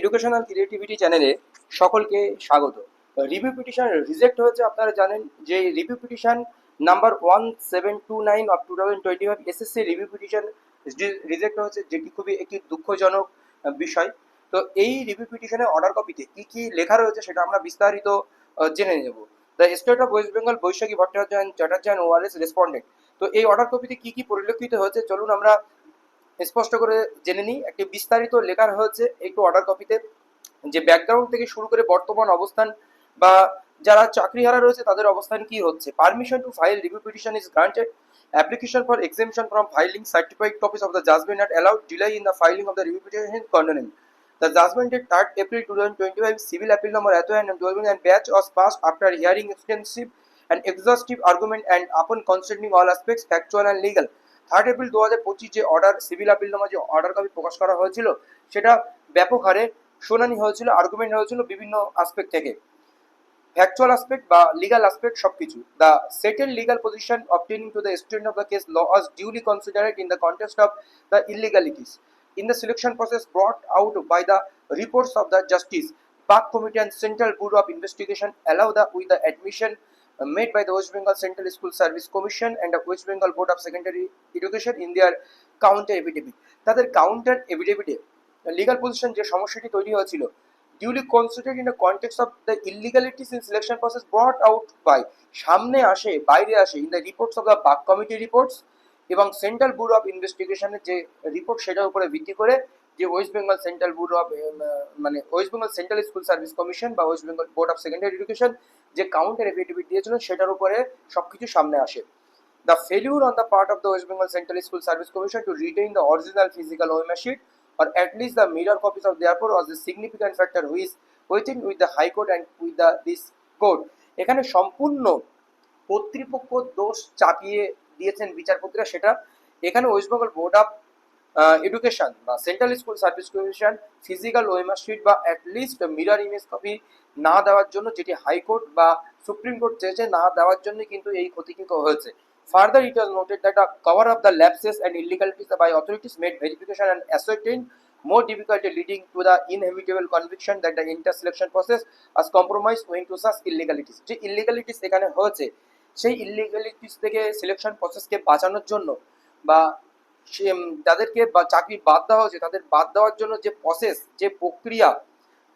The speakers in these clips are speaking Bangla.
এডুকেশনাল ক্রিয়েটিভিটি চ্যানেলে সকলকে স্বাগত। রিভিউ পিটিশন রিজেক্ট হয়েছে, আপনারা জানেন যে review petition number 1729 of 2025 SSC review petition reject হয়েছে, যেটি খুবই একটি দুঃখজনক বিষয়। তো এই রিভিউ পিটিশনে অর্ডার কপিতে কি কি লেখা রয়েছে সেটা আমরা বিস্তারিত জেনে নেব। The state of West Bengal Baishakhi Bhattacharya and Chatterjee and ORS respondent. তো এই অর্ডার কপিতে কি কি পরিলক্ষিত হয়েছে চলুন আমরা স্পষ্ট করে জেনে নিই। একটি বিস্তারিত লেখা হয়েছে একটু অর্ডার কপিতে, যে ব্যাকগ্রাউন্ড থেকে শুরু করে বর্তমান অবস্থান বা যারা চাকরিহারা রয়েছে তাদের অবস্থান কি হচ্ছে। Permission to file review petition is granted, application for exemption from filing certified copies of the judgment are allowed, delay in the filing of the review petition is condemned. The judgment dated 3rd April 2025 civil appeal number and batch was passed after hearing extensive and exhaustive argument and upon considering all aspects factual and legal. 3rd April 2025 যে অর্ডার সিভিল আপিল নামা যে অর্ডার কপি প্রকাশ করা হয়েছিল সেটা ব্যাপক হারে শুনানি হয়েছিল, আর্গুমেন্ট হয়েছিল বিভিন্ন আসপেক্ট থেকে, factual aspect বা legal aspect সবকিছু। The settled legal position obtaining to the extent of the case law was duly considered in the context of the illegalities in the selection process brought out by the reports of the Justice Park Committee and Central Bureau of Investigation allow the with the admission made by the West Bengal Central School Service Commission and the West Bengal Board of Secondary Education in their counter affidavit। তাদের কাউন্টার এফিডেভিটে লিগাল পজিশন যে সমস্যাটি তৈরি হয়েছিল, duly considered in the context of the illegalities in selection process brought out by, সামনে আসে বাইরে আসে in the reports of the Park Committee reports এবং সেন্ট্রাল ব্যুরো অফ ইনভেস্টিগেশনের যে রিপোর্ট সেটার উপরে ভিত্তি করে যে West Bengal Central Bureau of মানে West Bengal Central School Service Commission বা West Bengal Board of Secondary Education যে কাউন্টার এফিডেভিট দিয়েছিল সেটার উপরে সবকিছু সামনে আসে। The failure on the part of the West Bengal Central School Service Commission to retain the original physical OMA sheet or at least the mirror copies of therefore was a significant factor who is within with the High Court and with the this court। এখানে সম্পূর্ণ কর্তৃপক্ষ দোষ চাপিয়ে দিয়েছেন বিচারপতিরা, সেটা এখানে West Bengal Board of Education বা Central School Service Commission physical OMR sheet বা অ্যাটলিস্ট মিরর ইমেজ কপি না দেওয়ার জন্য, যেটি হাইকোর্ট বা সুপ্রিম কোর্ট চেয়েছে না দেওয়ার জন্য কিন্তু এই ক্ষতিকৃত হয়েছে। Further, it was noted that the cover of the lapses and illegalities by authorities made verification and ascertain more difficulty, leading to the inevitable conviction that the inter-selection process was compromised owing to such illegalities। যে illegalities এখানে হয়েছে সেই illegalities থেকে সিলেকশন প্রসেসকে বাঁচানোর জন্য বা তাদেরকে চাকরি বাদ দেওয়া হয়েছে তাদের বাদ দেওয়ার জন্য যে প্রসেস যে প্রক্রিয়া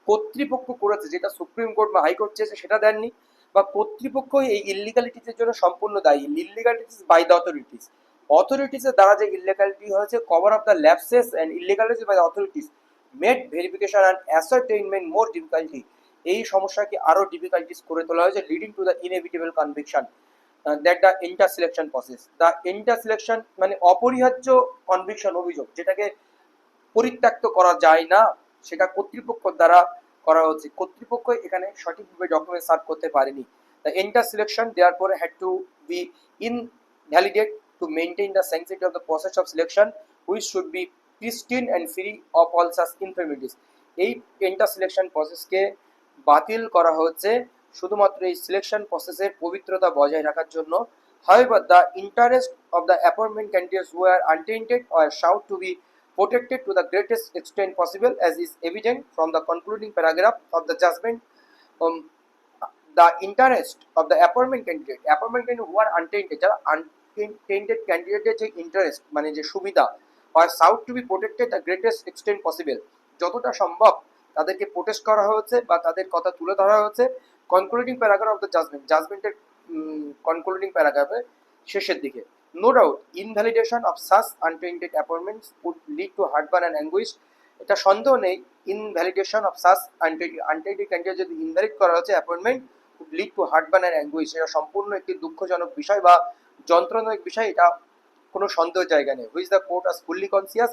কর্তৃপক্ষ করেছে, যেটা সুপ্রিম কোর্ট বা হাইকোর্ট চেয়েছে সেটা দেননি, বা কর্তৃপক্ষ এই ইলিগালিটিসের জন্য সম্পূর্ণ দায়ী। ইলিগালিটিস বাই দ্য অথরিটিসের দ্বারা যে ইলিগালিটি হয়েছে, cover of the lapses and illegalities by the authorities made verification and ascertainment more difficulty, এই সমস্যাকে আরো ডিফিকাল্টিস করে তোলা হয়েছে, leading to the inevitable conviction that the inter selection process. The inter selection মানে অপরিহার্য কনভিকশন, অভিযোগ যেটাকে পরিত্যক্ত করা যায় না, সেটা কর্তৃপক্ষ দ্বারা করা হচ্ছে। কর্তৃপক্ষ এখানে সঠিকভাবে ডকুমেন্ট সার্ভ করতে পারেনি। The inter selection therefore had to be invalidate to maintain the sanctity of the process of selection which should be pristine and free of all such infirmities. এই ইন্টার সিলেকশন প্রসেসকে বাতিল করা হচ্ছে শুধুমাত্র এই সিলেকশন প্রসেসের পবিত্রতা বজায় রাখার জন্য। However, the interest of the appointment candidates who are untainted or sought to be protected to the greatest extent possible, as is evident from the concluding paragraph of the judgment. The interest of the appointment candidate who are untainted, যারা untainted ক্যান্ডিডেটের যে ইন্টারেস্ট মানে যে সুবিধা, or sought to be protected the greatest extent possible, যতটা সম্ভব তাদেরকে প্রোটেস্ট করা হয়েছে বা তাদের কথা তুলে ধরা হয়েছে। কনক্লুডিং প্যারাগ্রাফ অফ দ্য জাজমেন্টের কনক্লুডিং প্যারাগ্রাফে শেষের দিকে, no doubt invalidation of such untainted appointments would lead to heartburn and anguish. এটা সন্দেহ নেই, invalidation of such untainted candidate যদি ইনভ্যালিড করা হচ্ছে appointment would lead to heartburn and anguish, এটা সম্পূর্ণ একটি দুঃখজনক বিষয় বা যন্ত্রণাজনক বিষয়, এটা কোনো সন্দেহের জায়গা নেই। Which the court us fully conscious,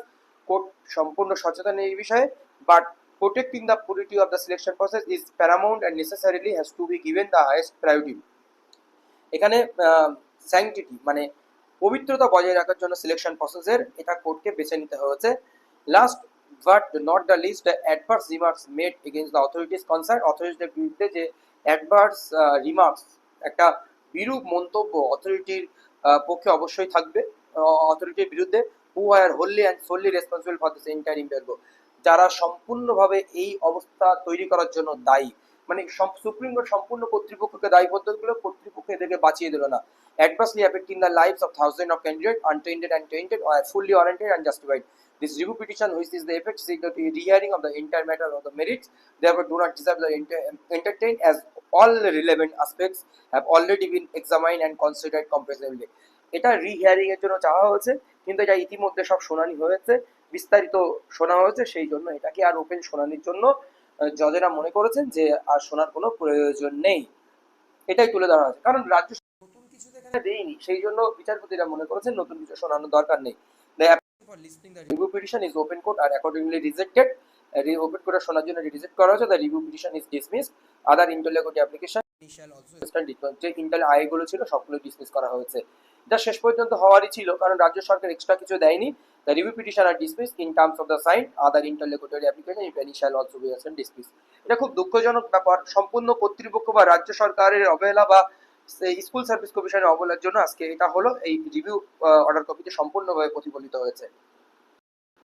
court সম্পূর্ণ সচেতন এই বিষয়ে, but protecting the purity of the selection process is paramount and necessarily has to be given the highest priority। এখানে স্যাংটিটি মানে পবিত্রতা বজায় রাখার জন্য সিলেকশন প্রসেসের এটা কোর্টকে বেছে নিতে হয়েছে। Last but not the least, the adverse remarks made against the authorities concern, অথরিটির বিরুদ্ধে যে অ্যাডভার্স রিমার্কস একটা বিরূপ মন্তব্য অথরিটির পক্ষে অবশ্যই থাকবে, অথরিটির বিরুদ্ধে, who are wholly and solely responsible for this entire embargo. যারা সম্পূর্ণভাবে এই অবস্থা তৈরি করার জন্য দায়ী। মানে সুপ্রিম কোর্ট সম্পূর্ণ কর্তৃপক্ষকে দায়বদ্ধ করলো, কর্তৃপক্ষ এদেরকে বাঁচিয়ে দিল না। Adversely affecting the lives of thousands of candidates, untainted and tainted, or fully warranted and justified. This review petition, which is the effect, seek the rehearing of the entire matter of the merits, therefore do not deserve the entertain, as all relevant aspects have already been examined and considered comprehensively. এটা রিহিয়ারিং এর জন্য চাওয়া হয়েছে, কিন্তু এটা ইতিমধ্যে সব শুনানি হয়েছে, বিস্তারিত শোনা হয়েছে, সেই জন্য এটাকে আর ওপেন শুনানির জন্য জজেরা মনে করেছেন যে আর শোনার কোনো প্রয়োজন নেই। এটাই তুলে ধরা হয়েছে, কারণ রাজ্য নতুন কিছু এখানে দেয়নি, সেই জন্য বিচারপতিরা মনে করেছেন নতুন কিছু শোনানোর দরকার নেই। The application for listing the review petition is open court are accordingly rejected. Open কোর্টে শোনার জন্য রিজেক্ট করা হয়েছে। The review petition is dismissed. Other interlocutory application shall also stand dismissed. যে ইন্টার আইগুলো ছিল সবগুলো ডিসমিস করা হয়েছে। এটা শেষ পর্যন্ত হওয়ারই ছিল, কারণ রাজ্য সরকার এক্সট্রা কিছু দেয়নি। The review petition are dismissed in terms of the sign. Other interlocutory application if any shall also be dismissed. এটা খুব দুঃখজনক ব্যাপার, সম্পূর্ণ কর্তৃপক্ষ বা রাজ্য সরকারের অবহেলা বা স্কুল সার্ভিস কমিশনের অবহেলার জন্য আজকে এটা হলো, এই রিভিউ অর্ডার কপিতে সম্পূর্ণভাবে প্রতিফলিত হয়েছে।